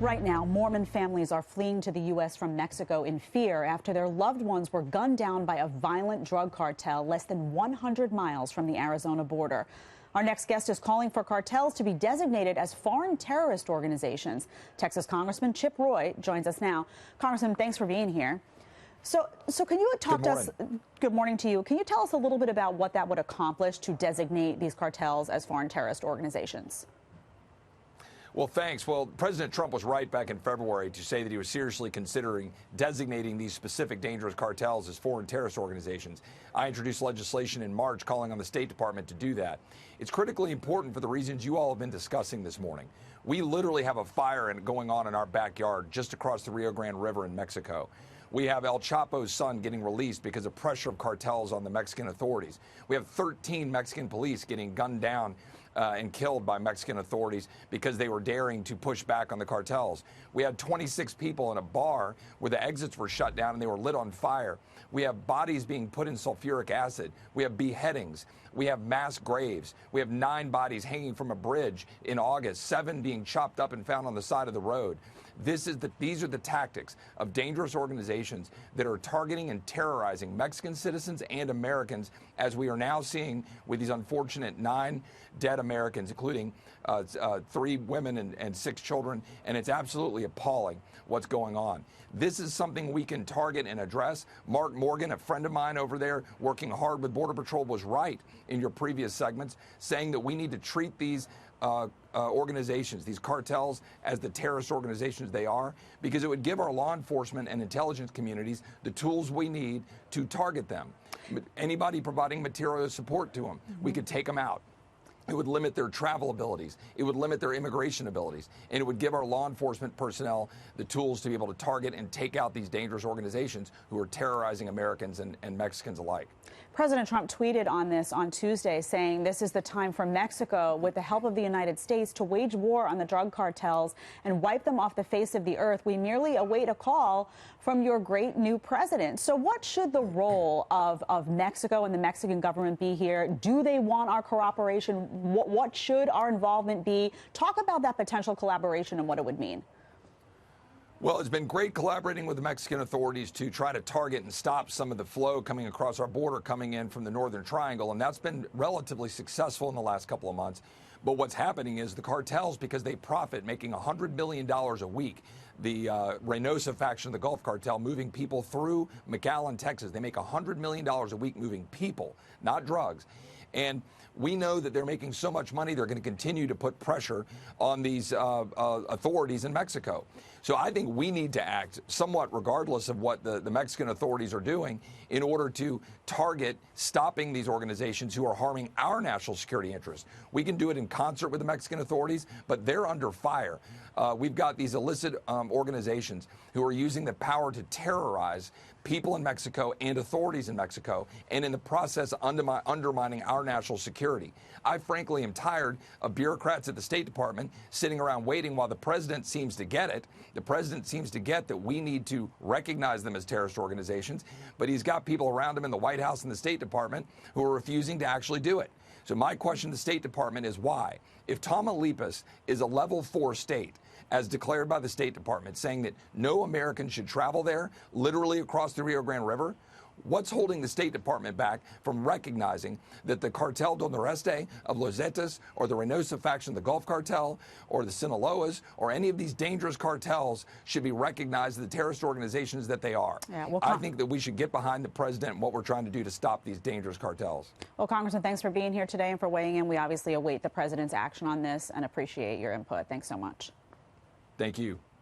Right now, Mormon families are fleeing to the U.S. from Mexico in fear after their loved ones were gunned down by a violent drug cartel less than 100 miles from the Arizona border. Our next guest is calling for cartels to be designated as foreign terrorist organizations. Texas Congressman Chip Roy joins us now. Congressman, thanks for being here. So can you talk to us? Good morning to you. Can you tell us a little bit about what that would accomplish to designate these cartels as foreign terrorist organizations? Well, thanks. Well, President Trump was right back in February to say that he was seriously considering designating these specific dangerous cartels as foreign terrorist organizations. I introduced legislation in March calling on the State Department to do that. It's critically important for the reasons you all have been discussing this morning. We literally have a fire going on in our backyard just across the Rio Grande River in Mexico. We have El Chapo's son getting released because of pressure of cartels on the Mexican authorities. We have 13 Mexican police getting gunned down and killed by Mexican authorities because they were daring to push back on the cartels. We had 26 people in a bar where the exits were shut down and they were lit on fire. We have bodies being put in sulfuric acid. We have beheadings. We have mass graves. We have 9 bodies hanging from a bridge in August, 7 being chopped up and found on the side of the road. These are the tactics of dangerous organizations that are targeting and terrorizing Mexican citizens and Americans, as we are now seeing with these unfortunate 9 dead Americans, including 3 women and 6 children. And it's absolutely appalling what's going on. This is something we can target and address. Mark Morgan, a friend of mine over there working hard with Border Patrol, was right in your previous segments, saying that we need to treat these organizations, these cartels, as the terrorist organizations they are, because it would give our law enforcement and intelligence communities the tools we need to target them. Anybody providing material support to them, we could take them out. It would limit their travel abilities. It would limit their immigration abilities. And it would give our law enforcement personnel the tools to be able to target and take out these dangerous organizations who are terrorizing Americans and Mexicans alike. President Trump tweeted on this on Tuesday, saying this is the time for Mexico, with the help of the United States, to wage war on the drug cartels and wipe them off the face of the earth. We merely await a call from your great new president. So what should the role of Mexico and the Mexican government be here? Do they want our cooperation? What should our involvement be? Talk about that potential collaboration and what it would mean. Well, it's been great collaborating with the Mexican authorities to try to target and stop some of the flow coming across our border coming in from the Northern Triangle, and that's been relatively successful in the last couple of months. But what's happening is the cartels, because they profit making $100 million a week, the Reynosa faction of the Gulf Cartel moving people through McAllen, Texas, they make $100 million a week moving people, not drugs. And we know that they're making so much money, they're going to continue to put pressure on these authorities in Mexico. So I think we need to act somewhat regardless of what the Mexican authorities are doing in order to target stopping these organizations who are harming our national security interests. We can do it in concert with the Mexican authorities, but they're under fire. We've got these illicit organizations who are using the power to terrorize people in Mexico and authorities in Mexico, and in the process undermining our national security. I frankly am tired of bureaucrats at the State Department sitting around waiting while the president seems to get it. The president seems to get that we need to recognize them as terrorist organizations, but he's got people around him in the White House and the State Department who are refusing to actually do it. So my question to the State Department is why? If Tamaulipas is a level 4 state, as declared by the State Department, saying that no American should travel there, literally across the Rio Grande River, what's holding the State Department back from recognizing that the Cartel del Noreste of Los Zetas, or the Reynosa faction of the Gulf Cartel, or the Sinaloas, or any of these dangerous cartels should be recognized as the terrorist organizations that they are? Yeah, well, I think that we should get behind the president and what we're trying to do to stop these dangerous cartels. Well, Congressman, thanks for being here today and for weighing in. We obviously await the president's action on this and appreciate your input. Thanks so much. Thank you.